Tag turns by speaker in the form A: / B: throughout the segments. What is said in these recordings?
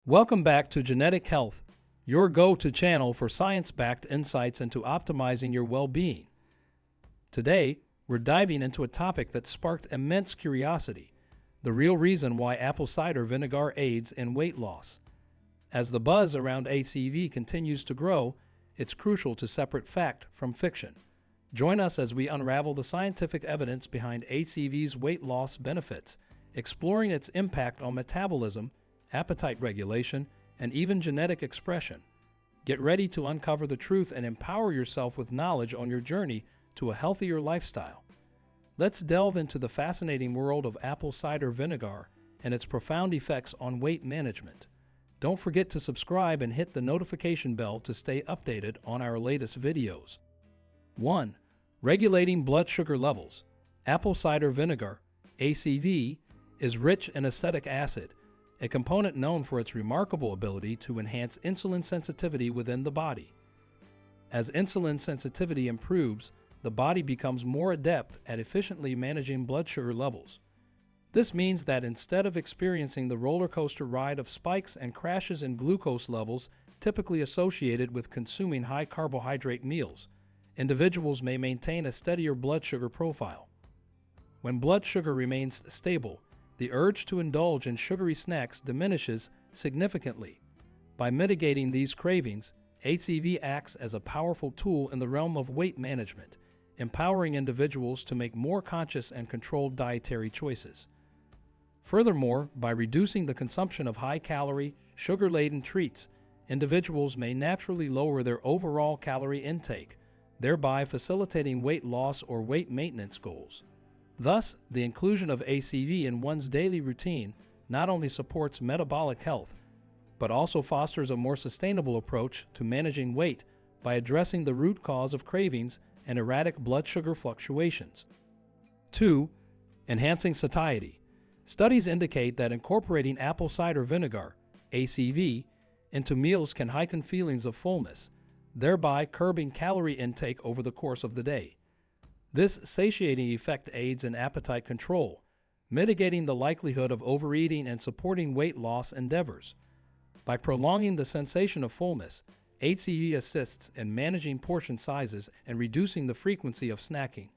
A: Welcome back to Genetic Health, your go-to channel for science-backed insights into optimizing your well-being. Today, we're diving into a topic that sparked immense curiosity, the real reason why apple cider vinegar aids in weight loss. As the buzz around ACV continues to grow, it's crucial to separate fact from fiction. Join us as we unravel the scientific evidence behind ACV's weight loss benefits, exploring its impact on metabolism, appetite regulation, and even genetic expression. Get ready to uncover the truth and empower yourself with knowledge on your journey to a healthier lifestyle. Let's delve into the fascinating world of apple cider vinegar and its profound effects on weight management. Don't forget to subscribe and hit the notification bell to stay updated on our latest videos. 1. Regulating blood sugar levels. Apple cider vinegar, ACV, is rich in acetic acid, a component known for its remarkable ability to enhance insulin sensitivity within the body. As insulin sensitivity improves, the body becomes more adept at efficiently managing blood sugar levels. This means that instead of experiencing the roller coaster ride of spikes and crashes in glucose levels typically associated with consuming high carbohydrate meals, individuals may maintain a steadier blood sugar profile. When blood sugar remains stable, the urge to indulge in sugary snacks diminishes significantly. By mitigating these cravings, ACV acts as a powerful tool in the realm of weight management, empowering individuals to make more conscious and controlled dietary choices. Furthermore, by reducing the consumption of high-calorie, sugar-laden treats, individuals may naturally lower their overall calorie intake, thereby facilitating weight loss or weight maintenance goals. Thus, the inclusion of ACV in one's daily routine not only supports metabolic health, but also fosters a more sustainable approach to managing weight by addressing the root cause of cravings and erratic blood sugar fluctuations. 2. Enhancing satiety. Studies indicate that incorporating apple cider vinegar, ACV, into meals can heighten feelings of fullness, thereby curbing calorie intake over the course of the day. This satiating effect aids in appetite control, mitigating the likelihood of overeating and supporting weight loss endeavors. By prolonging the sensation of fullness, ACV assists in managing portion sizes and reducing the frequency of snacking,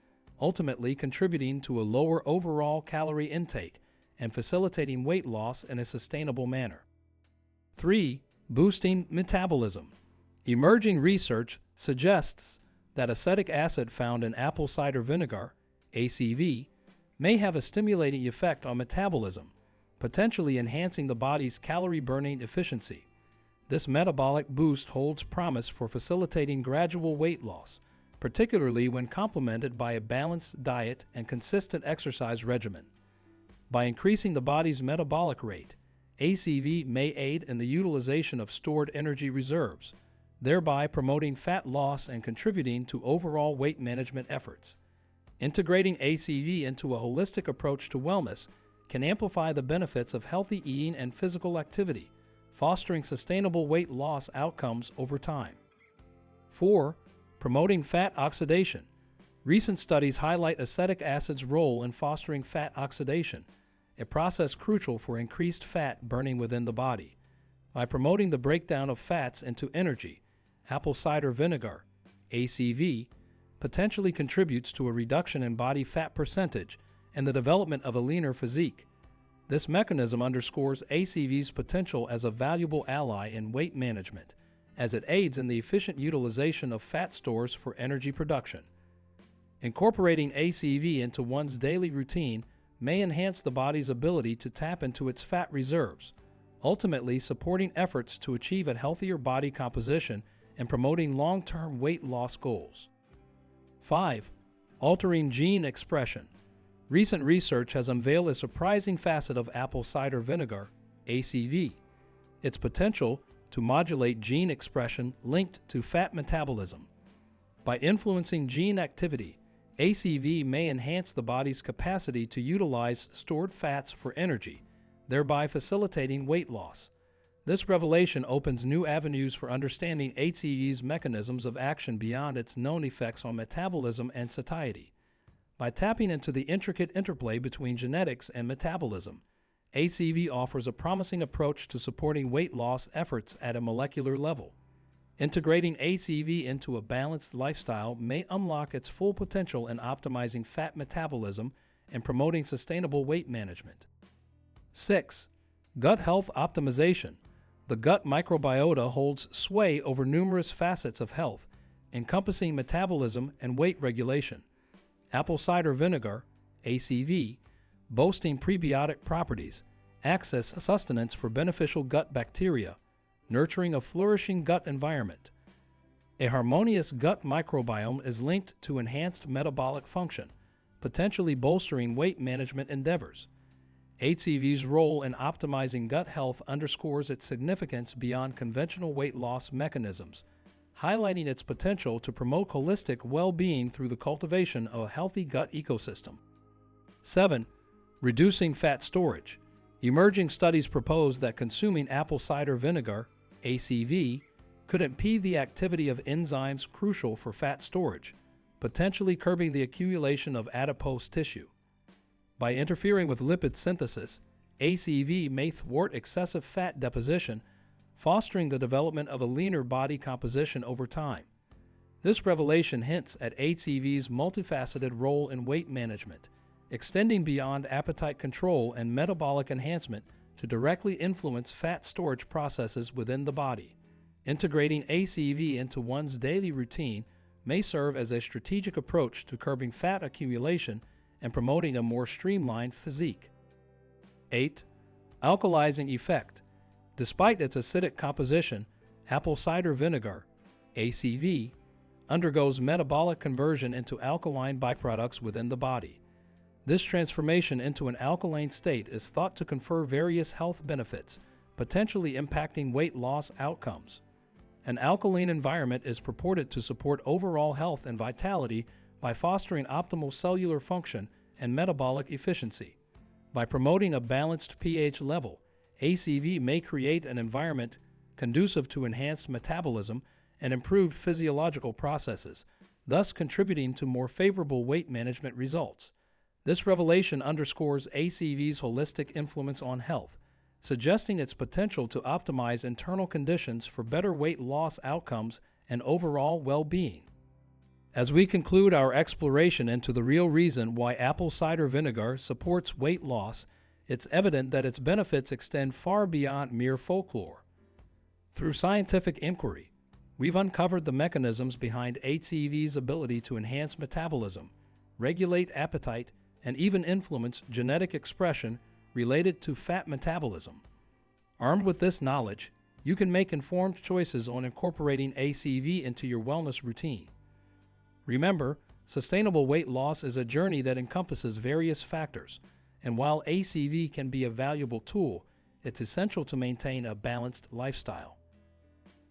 A: ultimately contributing to a lower overall calorie intake and facilitating weight loss in a sustainable manner. 3. Boosting metabolism. Emerging research suggests that acetic acid found in apple cider vinegar, ACV, may have a stimulating effect on metabolism, potentially enhancing the body's calorie-burning efficiency. This metabolic boost holds promise for facilitating gradual weight loss, particularly when complemented by a balanced diet and consistent exercise regimen. By increasing the body's metabolic rate, ACV may aid in the utilization of stored energy reserves, thereby promoting fat loss and contributing to overall weight management efforts. Integrating ACV into a holistic approach to wellness can amplify the benefits of healthy eating and physical activity, fostering sustainable weight loss outcomes over time. 4. Promoting fat oxidation. Recent studies highlight acetic acid's role in fostering fat oxidation, a process crucial for increased fat burning within the body. By promoting the breakdown of fats into energy, apple cider vinegar, ACV, potentially contributes to a reduction in body fat percentage and the development of a leaner physique. This mechanism underscores ACV's potential as a valuable ally in weight management, as it aids in the efficient utilization of fat stores for energy production. Incorporating ACV into one's daily routine may enhance the body's ability to tap into its fat reserves, ultimately supporting efforts to achieve a healthier body composition and promoting long-term weight loss goals. 5. Altering gene expression. Recent research has unveiled a surprising facet of apple cider vinegar, ACV, its potential to modulate gene expression linked to fat metabolism. By influencing gene activity, ACV may enhance the body's capacity to utilize stored fats for energy, thereby facilitating weight loss. This revelation opens new avenues for understanding ACV's mechanisms of action beyond its known effects on metabolism and satiety. By tapping into the intricate interplay between genetics and metabolism, ACV offers a promising approach to supporting weight loss efforts at a molecular level. Integrating ACV into a balanced lifestyle may unlock its full potential in optimizing fat metabolism and promoting sustainable weight management. 6. Gut health optimization. The gut microbiota holds sway over numerous facets of health, encompassing metabolism and weight regulation. Apple cider vinegar, ACV, boasting prebiotic properties, acts as sustenance for beneficial gut bacteria, nurturing a flourishing gut environment. A harmonious gut microbiome is linked to enhanced metabolic function, potentially bolstering weight management endeavors. ACV's role in optimizing gut health underscores its significance beyond conventional weight loss mechanisms, highlighting its potential to promote holistic well-being through the cultivation of a healthy gut ecosystem. 7. Reducing fat storage. Emerging studies propose that consuming apple cider vinegar, ACV, could impede the activity of enzymes crucial for fat storage, potentially curbing the accumulation of adipose tissue. By interfering with lipid synthesis, ACV may thwart excessive fat deposition, fostering the development of a leaner body composition over time. This revelation hints at ACV's multifaceted role in weight management, extending beyond appetite control and metabolic enhancement to directly influence fat storage processes within the body. Integrating ACV into one's daily routine may serve as a strategic approach to curbing fat accumulation and promoting a more streamlined physique. 8. Alkalizing effect. Despite its acidic composition, apple cider vinegar, ACV, undergoes metabolic conversion into alkaline byproducts within the body. This transformation into an alkaline state is thought to confer various health benefits, potentially impacting weight loss outcomes. An alkaline environment is purported to support overall health and vitality by fostering optimal cellular function and metabolic efficiency. By promoting a balanced pH level, ACV may create an environment conducive to enhanced metabolism and improved physiological processes, thus contributing to more favorable weight management results. This revelation underscores ACV's holistic influence on health, suggesting its potential to optimize internal conditions for better weight loss outcomes and overall well-being. As we conclude our exploration into the real reason why apple cider vinegar supports weight loss, it's evident that its benefits extend far beyond mere folklore. Through scientific inquiry, we've uncovered the mechanisms behind ACV's ability to enhance metabolism, regulate appetite, and even influence genetic expression related to fat metabolism. Armed with this knowledge, you can make informed choices on incorporating ACV into your wellness routine. Remember, sustainable weight loss is a journey that encompasses various factors, and while ACV can be a valuable tool, it's essential to maintain a balanced lifestyle.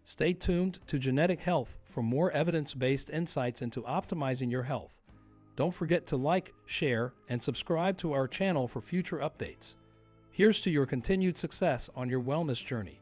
A: Stay tuned to Genetic Health for more evidence-based insights into optimizing your health. Don't forget to like, share, and subscribe to our channel for future updates. Here's to your continued success on your wellness journey.